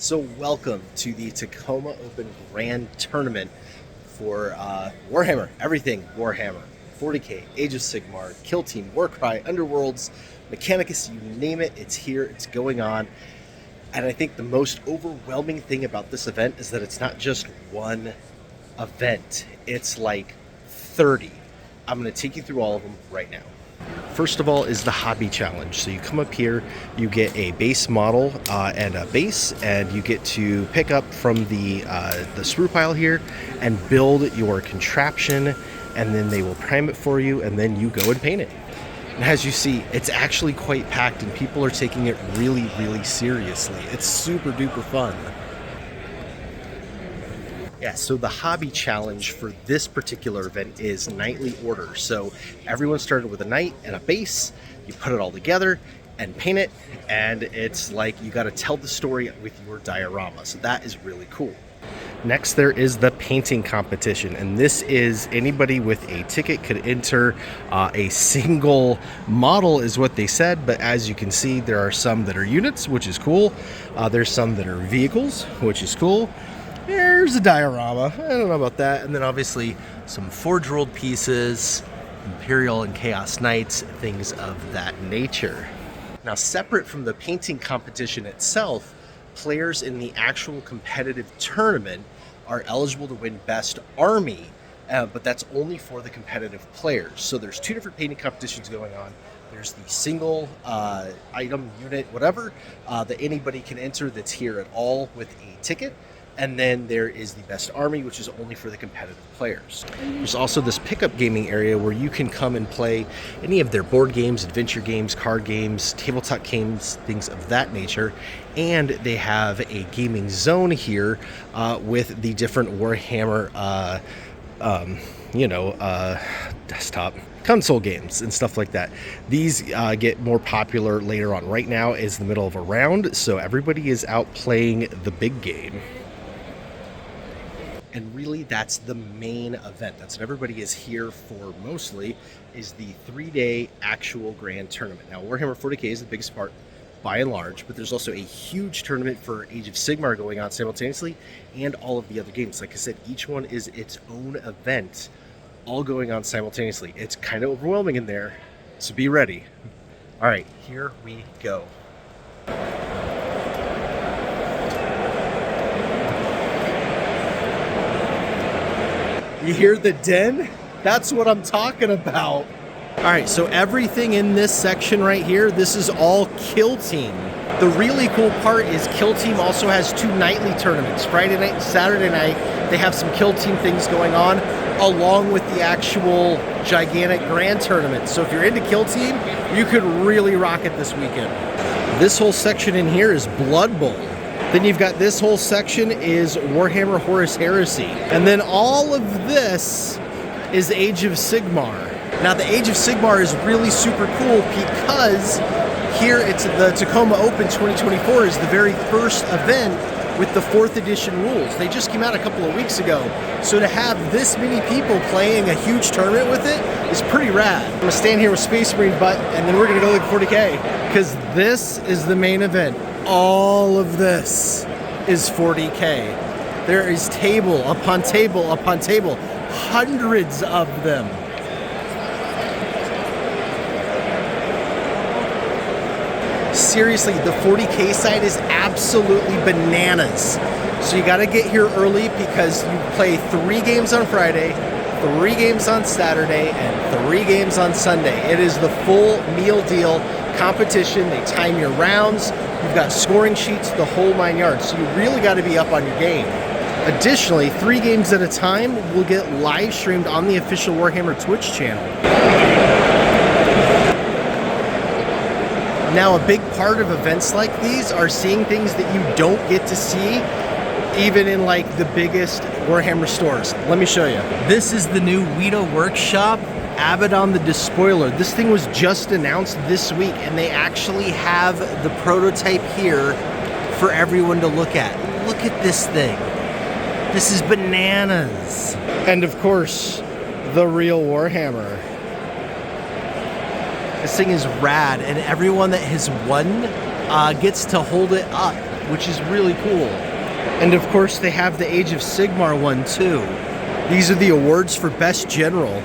So welcome to the Tacoma Open Grand Tournament for Warhammer, everything Warhammer, 40K, Age of Sigmar, Kill Team, Warcry, Underworlds, Mechanicus, you name it, it's here, it's going on. And I think the most overwhelming thing about this event is that it's not just one event, it's like 30. I'm going to take you through all of them right now. First of all is the hobby challenge. So you come up here, you get a base model and a base, and you get to pick up from the sprue pile here and build your contraption, and then they will prime it for you, and then you go and paint it. And as you see, it's actually quite packed, and people are taking it really, really seriously. It's super duper fun. Yeah, so the hobby challenge for this particular event is nightly order. So everyone started with a knight and a base, you put it all together and paint it, and it's like you got to tell the story with your diorama. So that is really cool. Next, there is the painting competition, and this is anybody with a ticket could enter. A single model is what they said, but as you can see, there are some that are units, which is cool. There's some that are vehicles, which is cool. There's a diorama, I don't know about that, and then obviously some Forge World pieces, Imperial and Chaos Knights, things of that nature. Now, separate from the painting competition itself, players in the actual competitive tournament are eligible to win Best Army, but that's only for the competitive players. So there's two different painting competitions going on. There's the single item, unit, whatever, that anybody can enter that's here at all with a ticket. And then there is the Best Army, which is only for the competitive players. There's also this pickup gaming area where you can come and play any of their board games, adventure games, card games, tabletop games, things of that nature. And they have a gaming zone here with the different Warhammer, desktop console games and stuff like that. These get more popular later on. Right now is the middle of a round, so everybody is out playing the big game. And really, that's the main event. That's what everybody is here for mostly, is the 3-day actual grand tournament. Now, Warhammer 40K is the biggest part by and large, but there's also a huge tournament for Age of Sigmar going on simultaneously, and all of the other games. Like I said, each one is its own event, all going on simultaneously. It's kind of overwhelming in there, so be ready. All right, here we go. You hear the den? That's what I'm talking about. All right, so everything in this section right here, this is all Kill Team. The really cool part is Kill Team also has two nightly tournaments. Friday night and Saturday night, they have some Kill Team things going on, along with the actual gigantic grand tournament. So if you're into Kill Team, you could really rock it this weekend. This whole section in here is Blood Bowl. Then you've got this whole section is Warhammer Horus Heresy. And then all of this is Age of Sigmar. Now the Age of Sigmar is really super cool because here it's the Tacoma Open 2024 is the very first event with the 4th edition rules. They just came out a couple of weeks ago. So to have this many people playing a huge tournament with it is pretty rad. I'm gonna stand here with Space Marine Butt, and then we're gonna go look at 40K, because this is the main event. All of this is 40K. There is table upon table upon table, hundreds of them. Seriously, the 40K side is absolutely bananas. So you gotta get here early because you play 3 games on Friday, 3 games on Saturday, and 3 games on Sunday. It is the full meal deal competition. They time your rounds. You've got scoring sheets, the whole 9 yards. So you really got to be up on your game. Additionally, 3 games at a time will get live streamed on the official Warhammer Twitch channel. Now, a big part of events like these are seeing things that you don't get to see even in like the biggest Warhammer stores. Let me show you. This is the new Weta Workshop Abaddon the Despoiler. This thing was just announced this week, and they actually have the prototype here for everyone to look at. Look at this thing. This is bananas. And of course, the real Warhammer. This thing is rad, and everyone that has won gets to hold it up. which is really cool. And of course, they have the Age of Sigmar one too. These are the awards for Best General.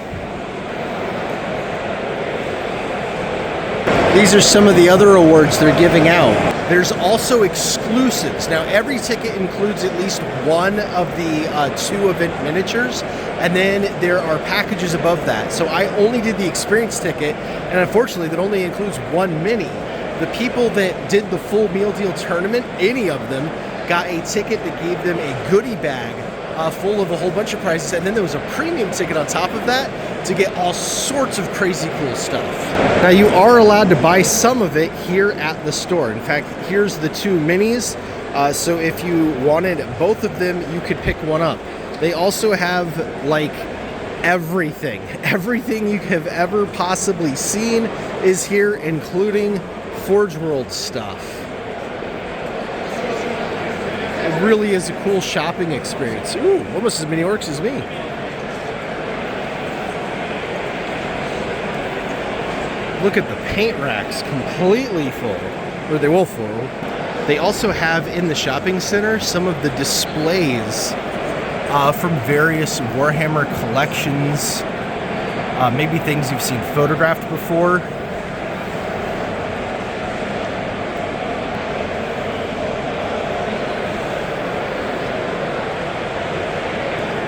These are some of the other awards they're giving out. There's also exclusives. Now, every ticket includes at least one of the 2 event miniatures, and then there are packages above that. So I only did the experience ticket, and unfortunately, that only includes 1 mini. The people that did the full meal deal tournament, any of them, got a ticket that gave them a goodie bag full of a whole bunch of prizes, and then there was a premium ticket on top of that to get all sorts of crazy cool stuff. Now, you are allowed to buy some of it here at the store. In fact, here's the 2 minis. So if you wanted both of them, you could pick one up. They also have like everything. Everything you have ever possibly seen is here, including Forge World stuff. It really is a cool shopping experience. Ooh, almost as many orcs as me. Look at the paint racks, completely full, or they will full. They also have in the shopping center some of the displays from various Warhammer collections, maybe things you've seen photographed before.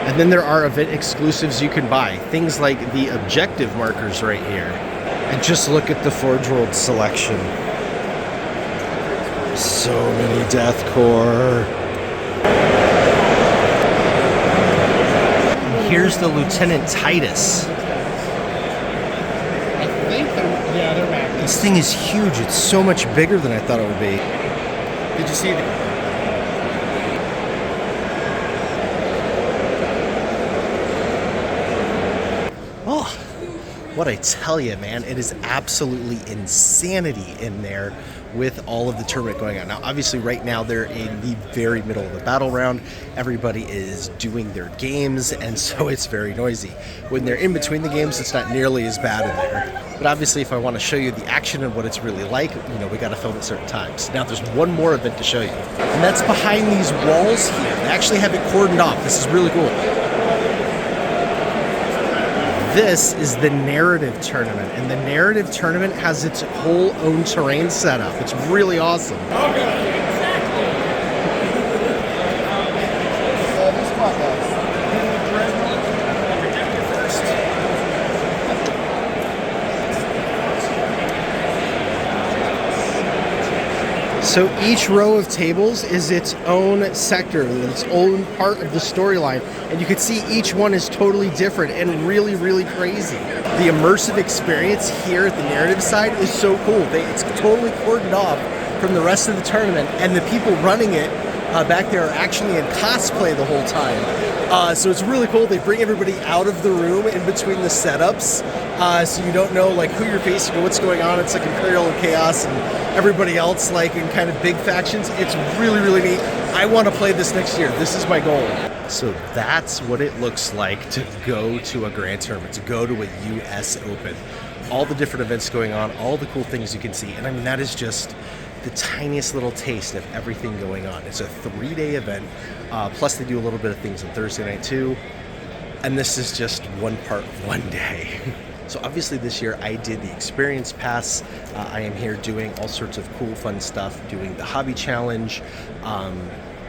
And then there are event exclusives you can buy. Things like the objective markers right here. And just look at the Forge World selection. So many Deathcore. And here's the Lieutenant Titus. I think they're magnets. This thing is huge. It's so much bigger than I thought it would be. Did you see the... Oh, what I tell you, man, it is absolutely insanity in there with all of the tournament going on. Now, obviously, right now, they're in the very middle of the battle round. Everybody is doing their games, and so it's very noisy. When they're in between the games, it's not nearly as bad in there. But obviously, if I want to show you the action and what it's really like, you know, we got to film at certain times. Now, there's one more event to show you, and that's behind these walls here. They actually have it cordoned off. This is really cool. This is the narrative tournament, and the narrative tournament has its whole own terrain setup. It's really awesome. So each row of tables is its own sector, its own part of the storyline, and you can see each one is totally different and really, really crazy. The immersive experience here at the narrative side is so cool. It's totally cordoned off from the rest of the tournament, and the people running it back there are actually in cosplay the whole time. So it's really cool. They bring everybody out of the room in between the setups, so you don't know like who you're facing or what's going on. It's like Imperial and Chaos and everybody else like in kind of big factions. It's really, really neat. I want to play this next year. This is my goal. So that's what it looks like to go to a grand tournament, to go to a US Open. All the different events going on, all the cool things you can see. And I mean, that is just the tiniest little taste of everything going on. It's a 3-day event, plus they do a little bit of things on Thursday night too. And this is just one part of one day. So obviously this year I did the Experience Pass. I am here doing all sorts of cool, fun stuff, doing the Hobby Challenge,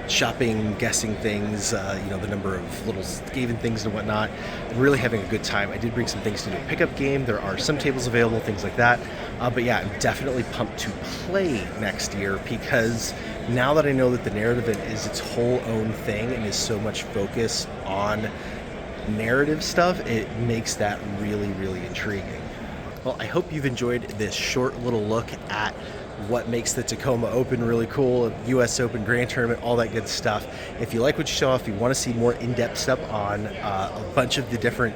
shopping, guessing things, you know, the number of little Skaven things and whatnot. I'm really having a good time. I did bring some things to do a pickup game. There are some tables available, things like that. But yeah, I'm definitely pumped to play next year because now that I know that the narrative is its whole own thing and is so much focused on narrative stuff, it makes that really, really intriguing. Well, I hope you've enjoyed this short little look at what makes the Tacoma Open really cool, US Open Grand Tournament, all that good stuff. If you like what you saw, if you want to see more in-depth stuff on a bunch of the different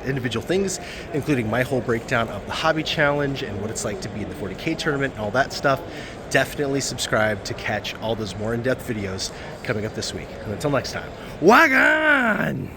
individual things, including my whole breakdown of the Hobby Challenge and what it's like to be in the 40K tournament and all that stuff, definitely subscribe to catch all those more in-depth videos coming up this week. And until next time, Wagon!